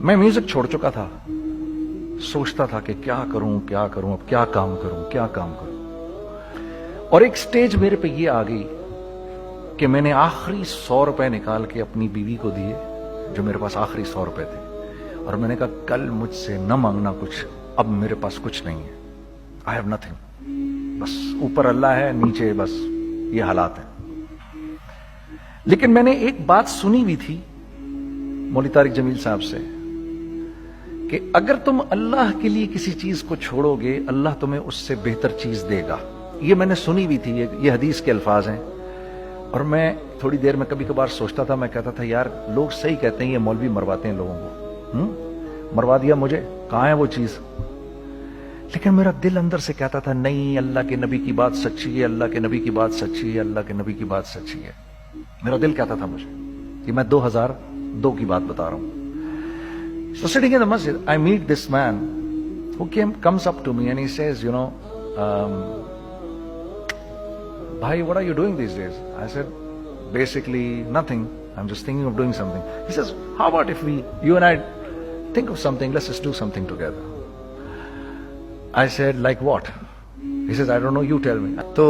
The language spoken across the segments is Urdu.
میں میوزک چھوڑ چکا تھا، سوچتا تھا کہ کیا کروں اب کیا کام کروں. اور ایک سٹیج میرے پہ یہ آ گئی کہ میں نے آخری 100 روپے نکال کے اپنی بیوی کو دیے، جو میرے پاس آخری 100 روپے تھے، اور میں نے کہا کل مجھ سے نہ مانگنا کچھ، اب میرے پاس کچھ نہیں ہے، آئی ہیو نتھنگ، بس اوپر اللہ ہے، نیچے بس یہ حالات ہیں. لیکن میں نے ایک بات سنی بھی تھی مولوی طارق جمیل صاحب سے کہ اگر تم اللہ کے لیے کسی چیز کو چھوڑو گے اللہ تمہیں اس سے بہتر چیز دے گا. یہ میں نے سنی بھی تھی، یہ حدیث کے الفاظ ہیں. اور میں تھوڑی دیر میں کبھی کبھار سوچتا تھا، میں کہتا تھا یار لوگ صحیح کہتے ہیں، یہ مولوی مرواتے ہیں لوگوں کو، مروا دیا مجھے، کہاں ہے وہ چیز. لیکن میرا دل اندر سے کہتا تھا نہیں، اللہ کے نبی کی بات سچی ہے، اللہ کے نبی کی بات سچی ہے، اللہ کے نبی کی بات سچی ہے. میرا دل کہتا تھا مجھے، یہ میں 2002 کی بات بتا رہا ہوں. So sitting in the masjid, I meet this man who comes up to me and he says, Bhai, what are you doing these days? I said, basically nothing. I'm just thinking of doing something. He says, how about if you and I think of something, let's just do something together. I said, like what? He says, I don't know, you tell me. تو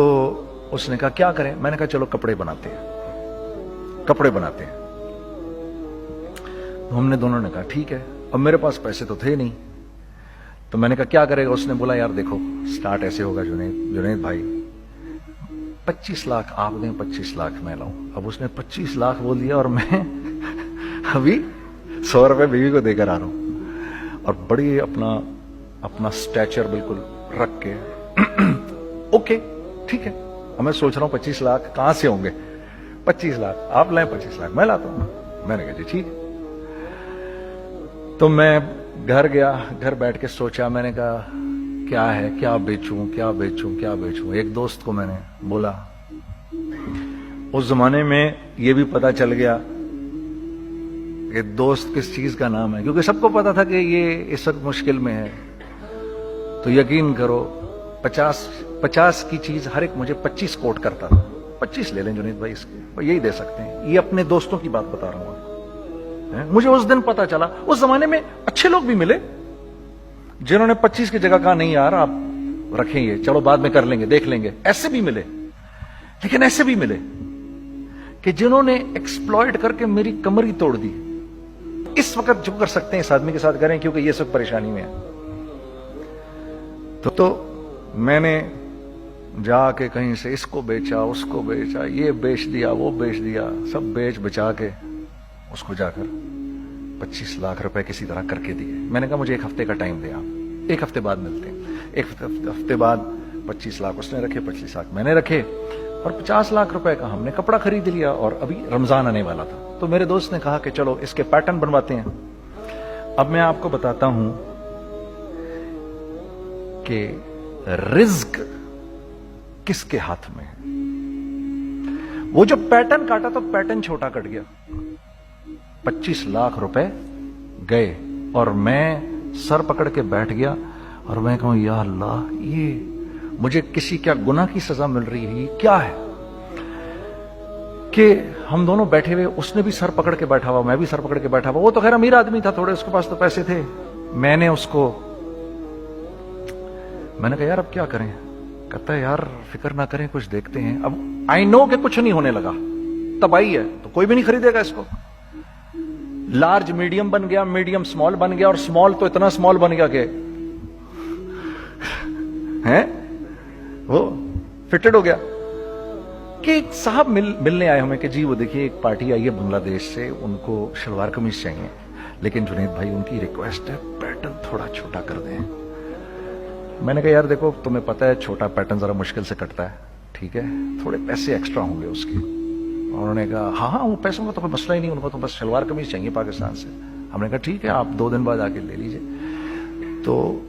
اس نے کہا کیا کریں؟ میں نے کہا چلو کپڑے بناتے ہیں. ہم نے دونوں نے کہا ٹھیک ہے. اب میرے پاس پیسے تو تھے نہیں، تو میں نے کہا کیا کرے گا؟ اس نے بولا یار دیکھو سٹارٹ ایسے ہوگا جنید بھائی، 25 لاکھ آپ دیں، 25 لاکھ میں لاؤں. اب اس نے 25 لاکھ بول دیا اور میں ابھی 100 روپے بیوی کو دے کر آ رہا ہوں، اور بڑی اپنا سٹیچر بالکل رکھ کے اوکے ٹھیک ہے. اب میں سوچ رہا ہوں 25 لاکھ کہاں سے ہوں گے؟ 25 لاکھ آپ لائیں، 25 لاکھ میں لاتا ہوں. میں نے کہا جی ٹھیک ہے. تو میں گھر گیا، گھر بیٹھ کے سوچا. میں نے کہا کیا ہے، کیا بیچوں. ایک دوست کو میں نے بولا. اس زمانے میں یہ بھی پتا چل گیا کہ دوست کس چیز کا نام ہے، کیونکہ سب کو پتا تھا کہ یہ اس وقت مشکل میں ہے. تو یقین کرو 50 کی چیز ہر ایک مجھے 25 کوٹ کرتا تھا. 25 لے لیں جنید بھائی، اس کے یہی دے سکتے ہیں. یہ اپنے دوستوں کی بات بتا رہا ہوں. مجھے اس دن پتا چلا. اس زمانے میں اچھے لوگ بھی ملے جنہوں نے 25 کی جگہ کہا نہیں یار آپ رکھیں، یہ چلو بعد میں کر لیں گے، دیکھ لیں گے. ایسے بھی ملے، لیکن ایسے بھی ملے کہ جنہوں نے ایکسپلائٹ کر کے میری کمر ہی توڑ دی. اس وقت جو کر سکتے ہیں اس آدمی کے ساتھ کریں، کیونکہ یہ سب پریشانی میں ہے. تو میں نے جا کے کہیں سے اس کو بیچا، اس کو بیچا، یہ بیچ دیا، وہ بیچ دیا، سب بیچ بچا کے اس کو جا کر 25 لاکھ روپے کسی طرح کر کے دیے. میں نے کہا مجھے 1 ہفتے کا ٹائم دیں، آپ 1 ہفتے بعد ملتے ہیں. 1 ہفتے بعد 25 لاکھ اس نے رکھے، 25 لاکھ میں نے رکھے، اور 50 لاکھ روپے کا ہم نے کپڑا خرید لیا. اور ابھی رمضان آنے والا تھا، تو میرے دوست نے کہا کہ چلو اس کے پیٹرن بنواتے ہیں. اب میں آپ کو بتاتا ہوں کہ رزق کس کے ہاتھ میں ہے. وہ جو پیٹرن کاٹا تو پیٹرن چھوٹا کٹ گیا، 25 لاکھ روپے گئے، اور میں سر پکڑ کے بیٹھ گیا اور میں کہوں یا اللہ یہ مجھے کسی کیا گناہ کی سزا مل رہی ہے، یہ کیا ہے. کہ ہم دونوں بیٹھے ہوئے، اس نے بھی سر پکڑ کے بیٹھا ہوا، میں بھی سر پکڑ کے بیٹھا ہوا. وہ تو خیر امیر آدمی تھا تھوڑے، اس کے پاس تو پیسے تھے. میں نے کہا یار اب کیا کریں؟ کہتا ہے یار فکر نہ کریں، کچھ دیکھتے ہیں. اب آئی نو کہ کچھ نہیں ہونے لگا، تباہی ہے، تو کوئی بھی نہیں خریدے گا اس کو. لارج میڈیم بن گیا، میڈیم سمال بن گیا، اور سمال تو اتنا سمال بن گیا کہ وہ فٹڈ ہو گیا. کہ ایک صاحب ملنے آئے ہمیں کہ جی وہ دیکھیے ایک پارٹی آئی ہے بنگلہ دیش سے، ان کو شلوار قمیض چاہیے، لیکن جنید بھائی ان کی ریکویسٹ ہے پیٹرن تھوڑا چھوٹا کر دیں. میں نے کہا یار دیکھو تمہیں پتا ہے چھوٹا پیٹرن ذرا مشکل سے کٹتا ہے، ٹھیک ہے تھوڑے پیسے ایکسٹرا ہوں گے اس کے. انہوں نے کہا ہاں وہ پیسوں کا تو کوئی مسئلہ ہی نہیں، ان کو تو بس شلوار قمیض چاہیے پاکستان سے. ہم نے کہا ٹھیک ہے آپ 2 دن بعد آ کے لے لیجئے. تو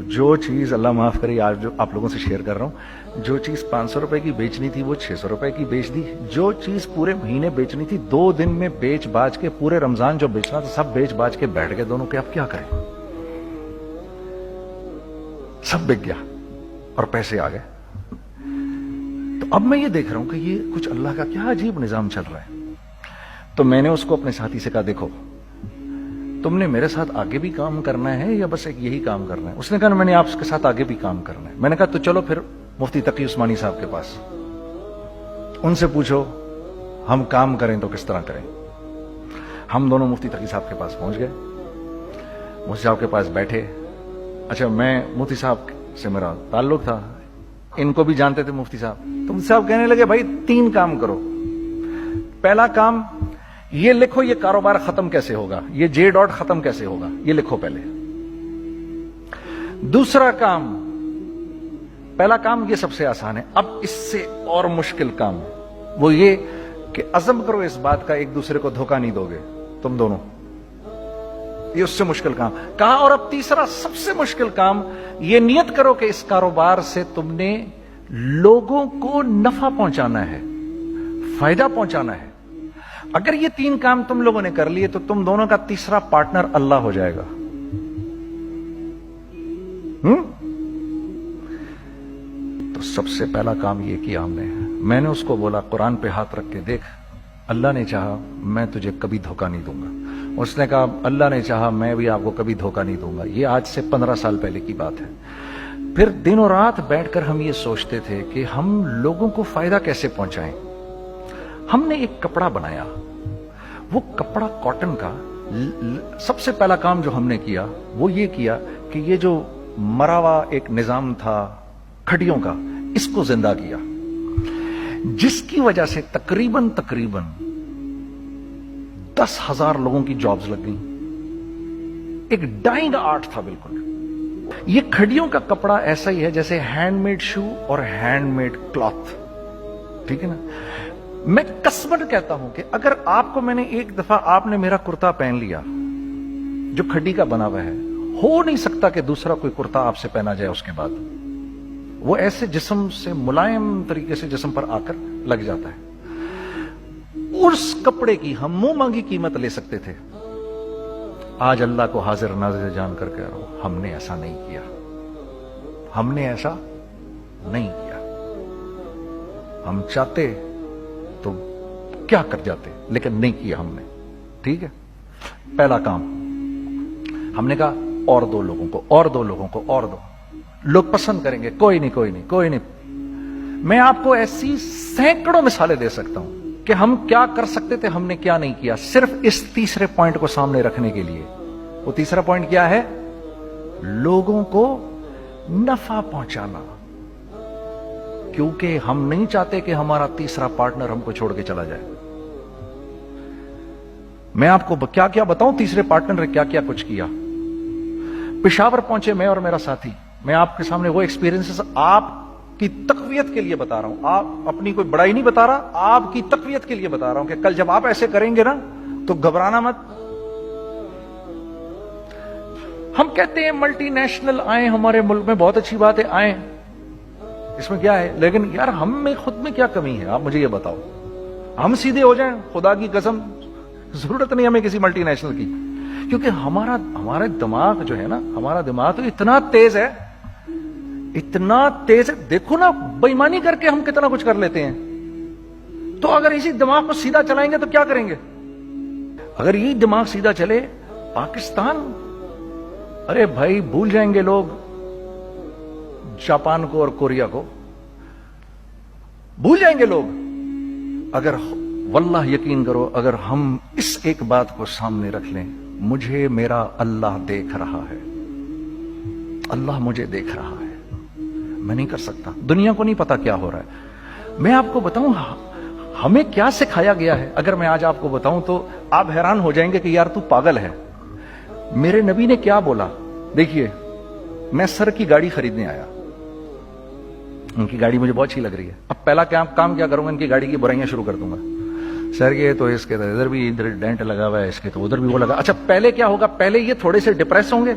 جو چیز اللہ معاف کرے آج جو آپ لوگوں سے شیئر کر رہا ہوں، جو چیز 500 روپے کی بیچنی تھی وہ 600 روپے کی بیچ دی. جو چیز پورے مہینے بیچنی تھی 2 دن میں بیچ باج کے، پورے رمضان جو بیچنا تھا سب بیچ باج کے بیٹھ گئے دونوں. کہ اب کیا کریں، سب بک گیا اور پیسے آ گئے. تو اب میں یہ دیکھ رہا ہوں کہ یہ کچھ اللہ کا کیا عجیب نظام چل رہا ہے. تو میں نے اس کو اپنے ساتھی سے کہا دیکھو تم نے میرے ساتھ آگے بھی کام کرنا ہے یا بس ایک یہی کام کرنا ہے؟ اس نے کہا میں نے آپ کے ساتھ آگے بھی کام کرنا ہے. میں نے کہا تو چلو پھر مفتی تقی عثمانی صاحب کے پاس, ان سے پوچھو ہم کام کریں تو کس طرح کریں. ہم دونوں مفتی تقی صاحب کے پاس پہنچ گئے, مفتی صاحب کے پاس بیٹھے. اچھا میں مفتی صاحب سے میرا تعلق تھا, ان کو بھی جانتے تھے مفتی صاحب. تو مفتی صاحب کہنے لگے بھائی 3 کام کرو. پہلا کام یہ لکھو یہ کاروبار ختم کیسے ہوگا, یہ جے ڈاٹ ختم کیسے ہوگا, یہ لکھو پہلے. دوسرا کام, پہلا کام یہ سب سے آسان ہے, اب اس سے اور مشکل کام وہ یہ کہ عزم کرو اس بات کا ایک دوسرے کو دھوکہ نہیں دو گے تم دونوں, یہ اس سے مشکل کام کہا. اور اب تیسرا سب سے مشکل کام, یہ نیت کرو کہ اس کاروبار سے تم نے لوگوں کو نفع پہنچانا ہے, فائدہ پہنچانا ہے. اگر یہ 3 کام تم لوگوں نے کر لیے تو تم دونوں کا تیسرا پارٹنر اللہ ہو جائے گا. تو سب سے پہلا کام یہ کیا ہم نے. میں نے اس کو بولا قرآن پہ ہاتھ رکھ کے دیکھ, اللہ نے چاہا میں تجھے کبھی دھوکہ نہیں دوں گا. اس نے کہا اللہ نے چاہا میں بھی آپ کو کبھی دھوکہ نہیں دوں گا. یہ آج سے 15 سال پہلے کی بات ہے. پھر دن اور رات بیٹھ کر ہم یہ سوچتے تھے کہ ہم لوگوں کو فائدہ کیسے پہنچائیں. ہم نے ایک کپڑا بنایا, وہ کپڑا کاٹن کا. سب سے پہلا کام جو ہم نے کیا وہ یہ کیا کہ یہ جو مرا ہوا ایک نظام تھا کھڑیوں کا, اس کو زندہ کیا, جس کی وجہ سے تقریباً 10,000 لوگوں کی جابز لگ گئیں. ایک ڈائنگ آرٹ تھا بالکل. یہ کھڑیوں کا کپڑا ایسا ہی ہے جیسے ہینڈ میڈ شو اور ہینڈ میڈ کلاتھ, ٹھیک ہے نا. میں قسمن کہتا ہوں کہ اگر آپ کو میں نے ایک دفعہ آپ نے میرا کرتا پہن لیا جو کھڈی کا بنا ہوا ہے, ہو نہیں سکتا کہ دوسرا کوئی کرتا آپ سے پہنا جائے اس کے بعد. وہ ایسے جسم سے ملائم طریقے سے جسم پر آ کر لگ جاتا ہے. اس کپڑے کی ہم منہ مانگی قیمت لے سکتے تھے. آج اللہ کو حاضر ناظر جان کر کہہ رہا ہوں, ہم نے ایسا نہیں کیا. ہم نے ایسا نہیں کیا. ہم چاہتے تو کیا کر جاتے, لیکن نہیں کیا ہم نے. ٹھیک ہے, پہلا کام ہم نے کہا اور 2 لوگوں کو, اور 2 لوگوں کو, اور 2 لوگ پسند کریں گے. کوئی نہیں کوئی نہیں کوئی نہیں. میں آپ کو ایسی سینکڑوں مثالیں دے سکتا ہوں کہ ہم کیا کر سکتے تھے, ہم نے کیا نہیں کیا, صرف اس تیسرے پوائنٹ کو سامنے رکھنے کے لیے. وہ تیسرا پوائنٹ کیا ہے؟ لوگوں کو نفع پہنچانا. کیونکہ ہم نہیں چاہتے کہ ہمارا تیسرا پارٹنر ہم کو چھوڑ کے چلا جائے. میں آپ کو کیا کیا بتاؤں, تیسرے پارٹنر نے کیا کیا کچھ کیا. پشاور پہنچے میں اور میرا ساتھی. میں آپ کے سامنے وہ ایکسپیرینسز آپ کی تقویت کے لیے بتا رہا ہوں, آپ اپنی کوئی بڑائی نہیں بتا رہا, آپ کی تقویت کے لیے بتا رہا ہوں کہ کل جب آپ ایسے کریں گے نا تو گھبرانا مت. ہم کہتے ہیں ملٹی نیشنل آئیں ہمارے ملک میں, بہت اچھی بات ہے آئیں, اس میں کیا ہے, لیکن یار ہم میں خود میں کیا کمی ہے آپ مجھے یہ بتاؤ. ہم سیدھے ہو جائیں, خدا کی قسم ضرورت نہیں ہمیں کسی ملٹی نیشنل کی. کیونکہ ہمارا دماغ جو ہے نا, ہمارا دماغ تو اتنا تیز ہے, اتنا تیز ہے. دیکھو نا بے ایمانی کر کے ہم کتنا کچھ کر لیتے ہیں. تو اگر اسی دماغ کو سیدھا چلائیں گے تو کیا کریں گے؟ اگر یہی دماغ سیدھا چلے, پاکستان, ارے بھائی بھول جائیں گے لوگ جاپان کو اور کوریا کو, بھول جائیں گے لوگ. اگر واللہ یقین کرو, اگر ہم اس ایک بات کو سامنے رکھ لیں, مجھے میرا اللہ دیکھ رہا ہے, اللہ مجھے دیکھ رہا ہے, میں نہیں کر سکتا. دنیا کو نہیں پتا کیا ہو رہا ہے. میں آپ کو بتاؤں ہمیں کیا سکھایا گیا ہے, اگر میں آج آپ کو بتاؤں تو آپ حیران ہو جائیں گے کہ یار تو پاگل ہے. میرے نبی نے کیا بولا, دیکھیے میں سر کی گاڑی خریدنے آیا, ان کی گاڑی مجھے بہت اچھی لگ رہی ہے. اب پہلا کام کیا کروں گا, ان کی گاڑی کی برائیاں شروع کر دوں گا. سر یہ تو اس کے ادھر بھی ادھر ڈینٹ لگا ہوا ہے, اس کے تو ادھر بھی وہ لگا. اچھا پہلے کیا ہوگا, پہلے یہ تھوڑے سے ڈپریس ہوں گے,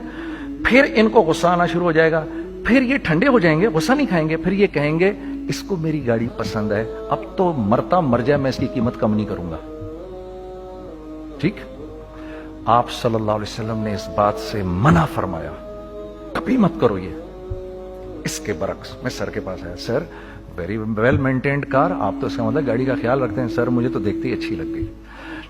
پھر ان کو غصہ آنا شروع ہو جائے گا, پھر یہ ٹھنڈے ہو جائیں گے, غصہ نہیں کھائیں گے, پھر یہ کہیں گے اس کو میری گاڑی پسند ہے, اب تو مرتا مر جائے میں اس کی قیمت کم نہیں کروں گا. ٹھیک, آپ صلی اللہ علیہ وسلم نے اس بات سے منع فرمایا, کبھی مت کرو یہ. اس کے برعکس میں سر کے پاس آیا, سر ویری ویل مینٹینڈ کار, آپ تو اس کا مطلب گاڑی کا خیال رکھتے ہیں. سر مجھے تو دیکھتے ہی اچھی لگ گئی,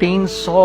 300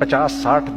50, 60,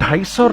250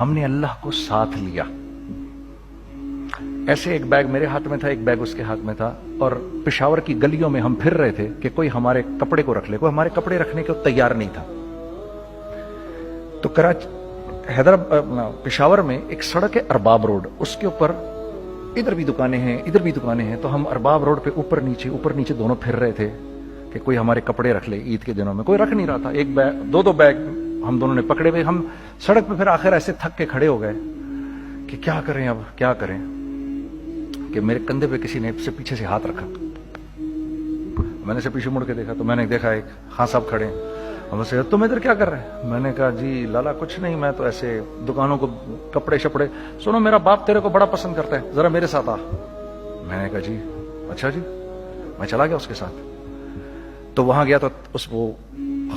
ہم نے اللہ کو ساتھ لیا. ایسے ایک بیگ میرے ہاتھ میں تھا, ایک بیگ اس کے ہاتھ میں تھا, اور پشاور کی گلیوں میں ہم پھر رہے تھے کہ کوئی ہمارے کپڑے کو رکھ لے. کوئی ہمارے کپڑے رکھنے کو تیار نہیں تھا. تو پشاور میں ایک سڑک ہے ارباب روڈ, اس کے اوپر ادھر بھی دکانیں ہیں ادھر بھی دکانیں ہیں. تو ہم ارباب روڈ پہ اوپر نیچے دونوں پھر رہے تھے کہ کوئی ہمارے کپڑے رکھ لے. عید کے دنوں میں کوئی رکھ نہیں رہا تھا. ایک بیگ, دو بیگ ہم دونوں نے پکڑے ہوئے. ہم سڑک پہ پھر آخر ایسے تھک کے کھڑے ہو گئے کہ کیا کریں, اب کیا کریں, کہ میرے کندھے پہ کسی نے سے پیچھے سے ہاتھ رکھا. میں نے سے پیچھے مڑ کے دیکھا تو میں نے دیکھا ایک خان صاحب کھڑے ہیں. ہم سے تم ادھر کیا کر رہے ہیں؟ میں نے کہا جی لالا کچھ نہیں, میں تو ایسے دکانوں کو کپڑے شپڑے. سنو میرا باپ تیرے کو بڑا پسند کرتا ہے, ذرا میرے ساتھ آ. میں نے کہا جی اچھا جی. میں چلا گیا اس کے ساتھ. تو وہاں گیا تو وہ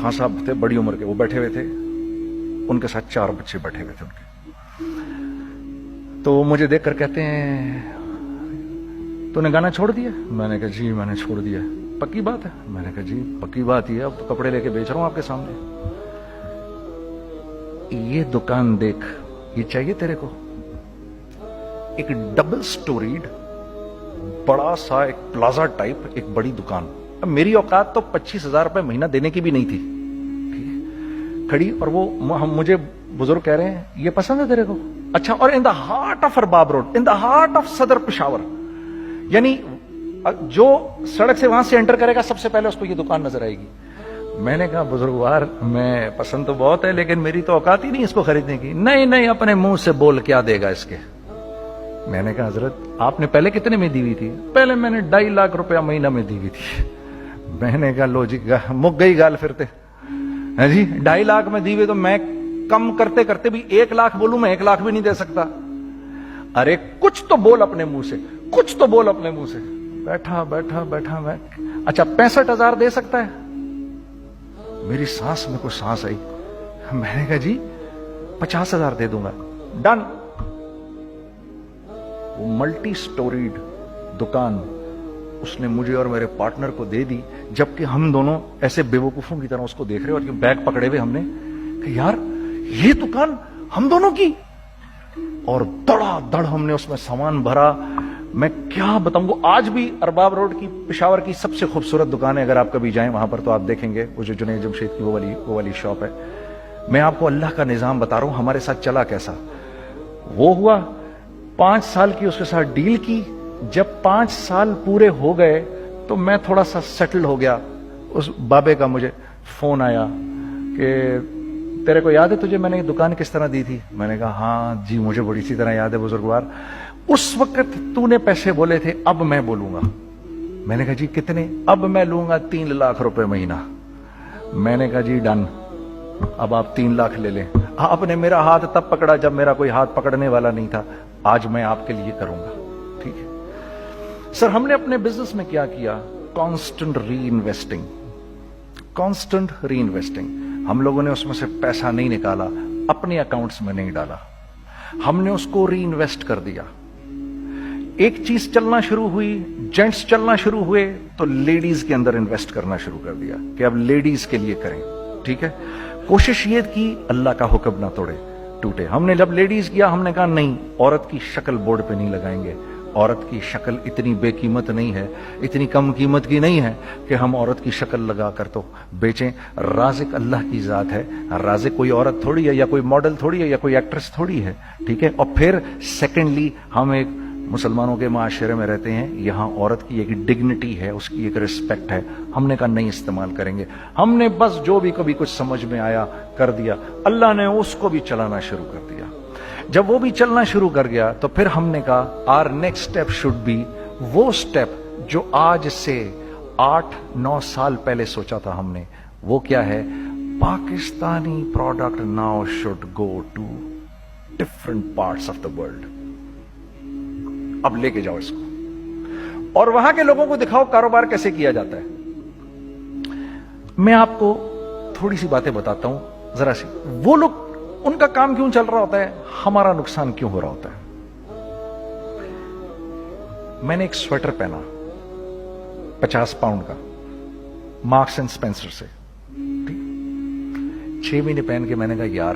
خان صاحب تھے بڑی عمر کے, وہ بیٹھے ہوئے تھے, ان کے ساتھ 4 بچے بیٹھے ہوئے تھے ان کے. تو مجھے دیکھ کر کہتے ہیں تو نے گانا چھوڑ دیا؟ میں نے کہا جی میں نے چھوڑ دیا. پکی بات ہے؟ میں نے کہا جی پکی بات یہ ہے, اب تو کپڑے لے کے بیچ رہا ہوں آپ کے سامنے. یہ دکان دیکھ, یہ چاہیے تیرے کو؟ ایک ڈبل سٹوریڈ بڑا سا ایک پلازا ٹائپ ایک بڑی دکان. اب میری اوقات تو 25,000 روپے مہینہ دینے کی بھی نہیں تھی کھڑی. اور وہ مجھے بزرگ کہہ رہے ہیں یہ پسند ہے تیرے کو؟ اچھا. اور in the heart of Arbab road, in the heart of Saddar Peshawar, یعنی جو سڑک سے وہاں سے انٹر کرے گا سب سے پہلے اس کو یہ دکان نظر آئے گی. میں نے کہا بزرگوار میں پسند تو بہت ہے لیکن میری تو اوقات ہی نہیں اس کو خریدنے کی. نہیں اپنے منہ سے بول کیا دے گا اس کے. میں نے کہا حضرت آپ نے پہلے کتنے میں دی ہوئی تھی؟ پہلے میں نے 2.5 لاکھ روپیہ مہینہ میں دی ہوئی تھی. میں نے کہا لو جی مک گئی گال پھرتے جی. 2.5 لاکھ میں دی ہوئی تو میں کم کرتے کرتے بھی 1 لاکھ بولوں, میں 1 لاکھ بھی نہیں دے سکتا. ارے کچھ تو بول اپنے منہ سے, کچھ تو بول اپنے منہ سے. بیٹھا میں اچھا 65,000 دے سکتا ہے؟ میری سانس میں کوئی سانس آئی. میں نے کہا جی 50,000 دے دوں گا. ڈن. وہ ملٹی سٹوریڈ دکان اس نے مجھے اور میرے پارٹنر کو دے دی, جبکہ ہم دونوں ایسے بیوقوفوں کی طرح اس کو دیکھ رہے, اور بیگ پکڑے ہوئے ہم نے کہ یار یہ دکان ہم دونوں کی. اور دڑا دڑ ہم نے اس میں سامان بھرا. میں کیا بتاؤں, وہ آج بھی ارباب روڈ کی پشاور کی سب سے خوبصورت دکان ہے. اگر آپ کبھی جائیں وہاں پر تو آپ دیکھیں گے وہ جو جنید جمشید کی وہ والی شاپ ہے. میں آپ کو اللہ کا نظام بتا رہا ہوں ہمارے ساتھ چلا کیسا. وہ ہوا 5 سال کی اس کے ساتھ ڈیل کی. جب 5 سال پورے ہو گئے تو میں تھوڑا سا سیٹل ہو گیا. اس بابے کا مجھے فون آیا کہ تیرے کو یاد ہے تجھے میں نے یہ دکان کس طرح دی تھی؟ میں نے کہا ہاں جی مجھے بڑی سی طرح یاد ہے بزرگوار. اس وقت تو نے پیسے بولے تھے, اب میں بولوں گا. میں نے کہا جی کتنے؟ اب میں لوں گا 3 لاکھ روپے مہینہ. میں نے کہا جی ڈن, اب آپ 3 لاکھ لے لیں. آپ نے میرا ہاتھ تب پکڑا جب میرا کوئی ہاتھ پکڑنے والا نہیں تھا. آج میں آپ کے لیے کروں گا. ٹھیک ہے سر. ہم نے اپنے بزنس میں کیا کیا؟ کانسٹنٹ ری انویسٹنگ. کانسٹنٹ ری انویسٹنگ. ہم لوگوں نے اس میں سے پیسہ نہیں نکالا, اپنے اکاؤنٹس میں نہیں ڈالا, ہم نے اس کو ری انویسٹ کر دیا. ایک چیز چلنا شروع ہوئی, جینٹس چلنا شروع ہوئے تو لیڈیز کے اندر انویسٹ کرنا شروع کر دیا کہ اب لیڈیز کے لیے کریں. ٹھیک ہے. کوشش یہ کی اللہ کا حکم نہ ٹوٹے. ہم نے جب لیڈیز کیا ہم نے کہا نہیں, عورت کی شکل بورڈ پہ نہیں لگائیں گے. عورت کی شکل اتنی بے قیمت نہیں ہے, اتنی کم قیمت کی نہیں ہے کہ ہم عورت کی شکل لگا کر تو بیچیں. رازق اللہ کی ذات ہے. رازق کوئی عورت تھوڑی ہے, یا کوئی ماڈل تھوڑی ہے, یا کوئی ایکٹریس تھوڑی ہے. ٹھیک ہے. اور پھر سیکنڈلی ہم ایک مسلمانوں کے معاشرے میں رہتے ہیں, یہاں عورت کی ایک ڈگنیٹی ہے, اس کی ایک رسپیکٹ ہے. ہم نے کہا نہیں استعمال کریں گے. ہم نے بس جو بھی کبھی کچھ سمجھ میں آیا کر دیا. اللہ نے اس کو بھی چلانا شروع کر دیا. جب وہ بھی چلنا شروع کر گیا تو پھر ہم نے کہا are next step should be وہ اسٹیپ جو آج سے 8-9 سال پہلے سوچا تھا ہم نے. وہ کیا ہے؟ Pakistani product now should go to different parts of the world. اب لے کے جاؤ اس کو اور وہاں کے لوگوں کو دکھاؤ کاروبار کیسے کیا جاتا ہے. میں آپ کو تھوڑی سی باتیں بتاتا ہوں ذرا سی. وہ لوگ ان کا کام کیوں چل رہا ہوتا ہے, ہمارا نقصان کیوں ہو رہا ہوتا ہے. میں نے ایک سویٹر پہنا 50 پاؤنڈ کا مارکس اینڈ اسپینسر سے. 6 مہینے پہن کے میں نے کہا یار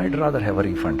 I'd rather have a refund।